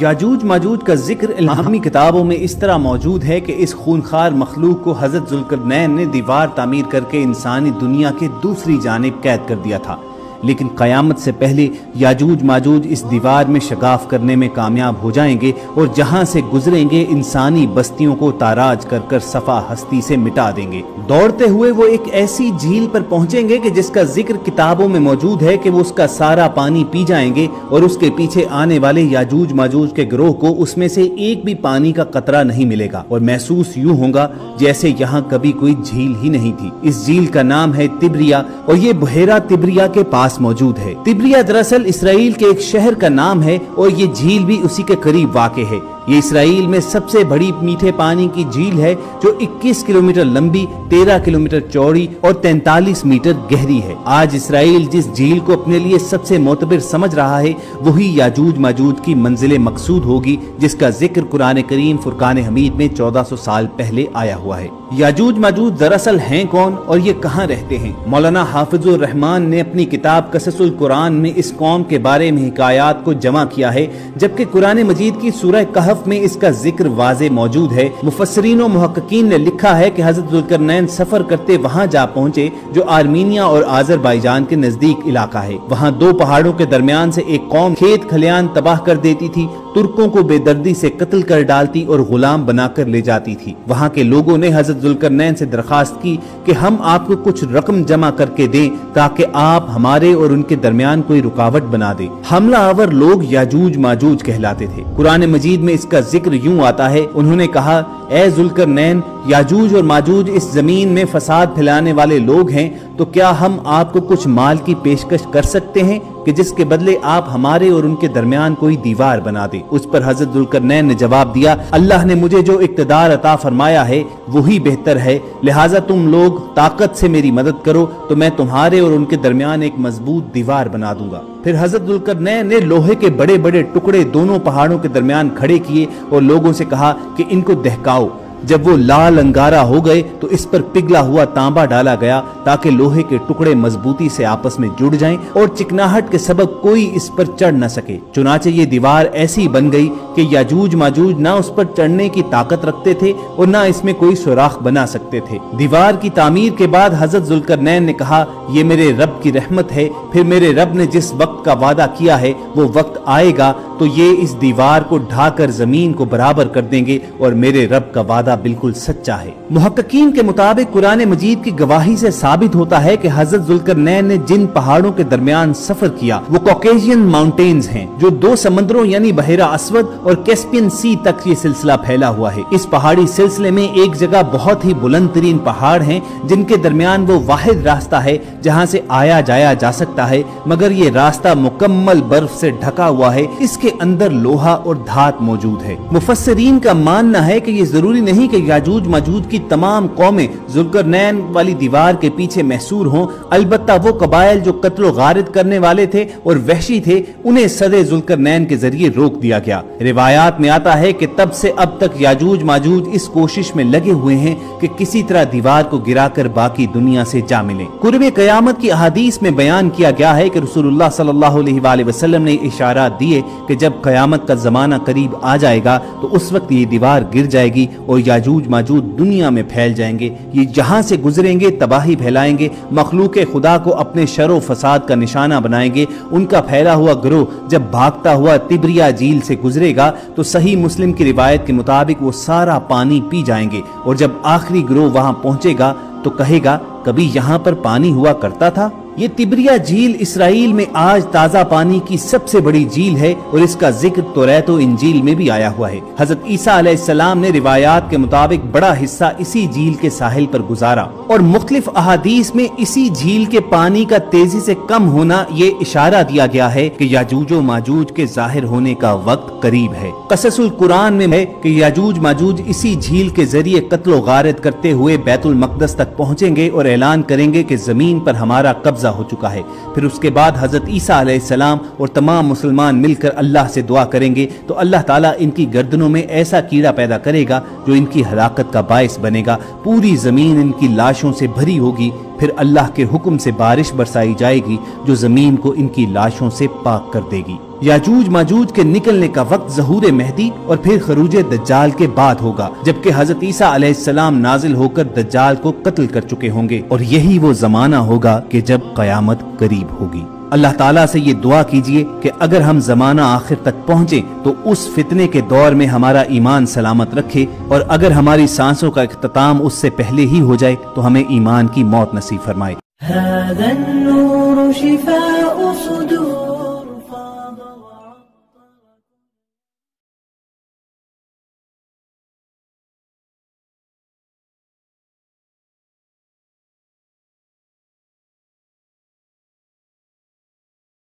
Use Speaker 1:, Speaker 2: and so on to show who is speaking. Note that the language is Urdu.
Speaker 1: یاجوج ماجوج کا ذکر الہامی کتابوں میں اس طرح موجود ہے کہ اس خونخوار مخلوق کو حضرت ذوالقرنین نے دیوار تعمیر کر کے انسانی دنیا کے دوسری جانب قید کر دیا تھا، لیکن قیامت سے پہلے یاجوج ماجوج اس دیوار میں شگاف کرنے میں کامیاب ہو جائیں گے اور جہاں سے گزریں گے انسانی بستیوں کو تاراج کر کر صفا ہستی سے مٹا دیں گے۔ دوڑتے ہوئے وہ ایک ایسی جھیل پر پہنچیں گے کہ جس کا ذکر کتابوں میں موجود ہے کہ وہ اس کا سارا پانی پی جائیں گے اور اس کے پیچھے آنے والے یاجوج ماجوج کے گروہ کو اس میں سے ایک بھی پانی کا قطرہ نہیں ملے گا، اور محسوس یوں ہوگا جیسے یہاں کبھی کوئی جھیل ہی نہیں تھی۔ اس جھیل کا نام ہے تبریا، اور یہ بحیرہ تبریا کے پاس موجود ہے۔ تبریا دراصل اسرائیل کے ایک شہر کا نام ہے، اور یہ جھیل بھی اسی کے قریب واقع ہے۔ یہ اسرائیل میں سب سے بڑی میٹھے پانی کی جھیل ہے، جو 21 کلومیٹر لمبی، 13 کلومیٹر چوڑی اور 43 میٹر گہری ہے۔ آج اسرائیل جس جھیل کو اپنے لیے سب سے معتبر سمجھ رہا ہے، وہی یاجوج ماجوج کی منزل مقصود ہوگی، جس کا ذکر قرآن کریم فرقان حمید میں 1400 سال پہلے آیا ہوا ہے۔ یاجوج ماجوج دراصل ہیں کون اور یہ کہاں رہتے ہیں؟ مولانا حافظ الرحمان نے اپنی کتاب قصص القرآن میں اس قوم کے بارے میں حکایات کو جمع کیا ہے، جبکہ قرآن مجید کی سورہ کہف میں اس کا ذکر واضح موجود ہے۔ مفسرین و محققین نے لکھا ہے کہ حضرت ذوالقرنین سفر کرتے وہاں جا پہنچے جو آرمینیا اور آذربائیجان کے نزدیک علاقہ ہے۔ وہاں دو پہاڑوں کے درمیان سے ایک قوم کھیت کھلیان تباہ کر دیتی تھی، ترکوں کو بے دردی سے قتل کر ڈالتی اور غلام بنا کر لے جاتی تھی۔ وہاں کے لوگوں نے حضرت ذوالقرنین سے درخواست کی کہ ہم آپ کو کچھ رقم جمع کر کے دیں تاکہ آپ ہمارے اور ان کے درمیان کوئی رکاوٹ بنا دیں۔ حملہ آور لوگ یاجوج ماجوج کہلاتے تھے۔ قرآن مجید میں اس کا ذکر یوں آتا ہے، انہوں نے کہا، اے ذوالقرنین، یاجوج اور ماجوج اس زمین میں فساد پھیلانے والے لوگ ہیں، تو کیا ہم آپ کو کچھ مال کی پیشکش کر سکتے ہیں کہ جس کے بدلے آپ ہمارے اور ان کے درمیان کوئی دیوار بنا دیں؟ اس پر حضرت ذوالقرنین نے جواب دیا، اللہ نے مجھے جو اقتدار عطا فرمایا ہے وہی بہتر ہے، لہٰذا تم لوگ طاقت سے میری مدد کرو تو میں تمہارے اور ان کے درمیان ایک مضبوط دیوار بنا دوں گا۔ پھر حضرت ذوالقرنین نے لوہے کے بڑے بڑے ٹکڑے دونوں پہاڑوں کے درمیان کھڑے کیے اور لوگوں سے کہا کہ ان کو دہکاؤ۔ جب وہ لال انگارہ ہو گئے تو اس پر پگھلا ہوا تانبا ڈالا گیا تاکہ لوہے کے ٹکڑے مضبوطی سے آپس میں جڑ جائیں اور چکناہٹ کے سبب کوئی اس پر چڑھ نہ سکے۔ چنانچہ یہ دیوار ایسی بن گئی کہ یاجوج ماجوج نہ اس پر چڑھنے کی طاقت رکھتے تھے اور نہ اس میں کوئی سوراخ بنا سکتے تھے۔ دیوار کی تعمیر کے بعد حضرت ذوالقرنین نے کہا، یہ میرے رب کی رحمت ہے، پھر میرے رب نے جس وقت کا وعدہ کیا ہے وہ وقت آئے گا تو یہ اس دیوار کو ڈھا کر زمین کو برابر کر دیں گے، اور میرے رب کا وعدہ بالکل سچا ہے۔ محققین کے مطابق قرآن مجید کی گواہی سے ثابت ہوتا ہے کہ حضرت ذوالقرنین نے جن پہاڑوں کے درمیان سفر کیا وہ کوکیشین ماؤنٹینز ہیں، جو دو سمندروں یعنی بحیرہ اسود اور کیسپین سی تک یہ سلسلہ پھیلا ہوا ہے۔ اس پہاڑی سلسلے میں ایک جگہ بہت ہی بلند ترین پہاڑ ہیں جن کے درمیان وہ واحد راستہ ہے جہاں سے آیا جایا جا سکتا ہے، مگر یہ راستہ مکمل برف سے ڈھکا ہوا ہے، اس کے اندر لوہا اور دھات موجود ہے۔ مفسرین کا ماننا ہے کہ یہ ضروری نہیں کہ یاجوج ماجوج کی تمام قومیں ذوالقرنین والی دیوار کے پیچھے محصور ہوں، البتہ وہ قبائل جو قتل و غارت کرنے والے تھے اور وحشی تھے انہیں صد ذوالقرنین کے ذریعے روک دیا گیا۔ روایات میں آتا ہے کہ تب سے اب تک یاجوج ماجوج اس کوشش میں لگے ہوئے ہیں کہ کسی طرح دیوار کو گرا کر باقی دنیا سے جا ملیں۔ قرب قیامت کی احادیث میں بیان کیا گیا ہے کہ رسول اللہ صلی اللہ علیہ وآلہ وسلم نے اشارات دیے کہ جب قیامت کا زمانہ قریب آ جائے گا تو اس وقت یہ دیوار گر جائے گی اور یاجوج ماجوج دنیا میں پھیل جائیں گے، یہ جہاں سے گزریں گے تباہی پھیلائیں گے، مخلوق خدا کو اپنے شر و فساد کا نشانہ بنائیں گے۔ ان کا پھیلا ہوا گروہ جب بھاگتا ہوا تبریا جھیل سے گزرے گا تو صحیح مسلم کی روایت کے مطابق وہ سارا پانی پی جائیں گے، اور جب آخری گروہ وہاں پہنچے گا تو کہے گا، کبھی یہاں پر پانی ہوا کرتا تھا؟ یہ تبریا جھیل اسرائیل میں آج تازہ پانی کی سب سے بڑی جھیل ہے، اور اس کا ذکر توریت و انجیل میں بھی آیا ہوا ہے۔ حضرت عیسیٰ علیہ السلام نے روایات کے مطابق بڑا حصہ اسی جھیل کے ساحل پر گزارا، اور مختلف احادیث میں اسی جھیل کے پانی کا تیزی سے کم ہونا یہ اشارہ دیا گیا ہے کہ یاجوج و ماجوج کے ظاہر ہونے کا وقت قریب ہے۔ قصص القرآن میں ہے کہ یاجوج ماجوج اسی جھیل کے ذریعے قتل و غارت کرتے ہوئے بیت المقدس تک پہنچیں گے اور اعلان کریں گے کہ زمین پر ہمارا قبضہ ہو چکا ہے۔ پھر اس کے بعد حضرت عیسیٰ علیہ السلام اور تمام مسلمان مل کر اللہ سے دعا کریں گے تو اللہ تعالیٰ ان کی گردنوں میں ایسا کیڑا پیدا کرے گا جو ان کی ہلاکت کا باعث بنے گا، پوری زمین ان کی لاشوں سے بھری ہوگی، پھر اللہ کے حکم سے بارش برسائی جائے گی جو زمین کو ان کی لاشوں سے پاک کر دے گی۔ یاجوج ماجوج کے نکلنے کا وقت ظہور مہدی اور پھر خروج دجال کے بعد ہوگا، جبکہ حضرت عیسیٰ علیہ السلام نازل ہو کر دجال کو قتل کر چکے ہوں گے، اور یہی وہ زمانہ ہوگا کہ جب قیامت قریب ہوگی۔ اللہ تعالیٰ سے یہ دعا کیجئے کہ اگر ہم زمانہ آخر تک پہنچے تو اس فتنے کے دور میں ہمارا ایمان سلامت رکھے، اور اگر ہماری سانسوں کا اختتام اس سے پہلے ہی ہو جائے تو ہمیں ایمان کی موت نصیب فرمائے۔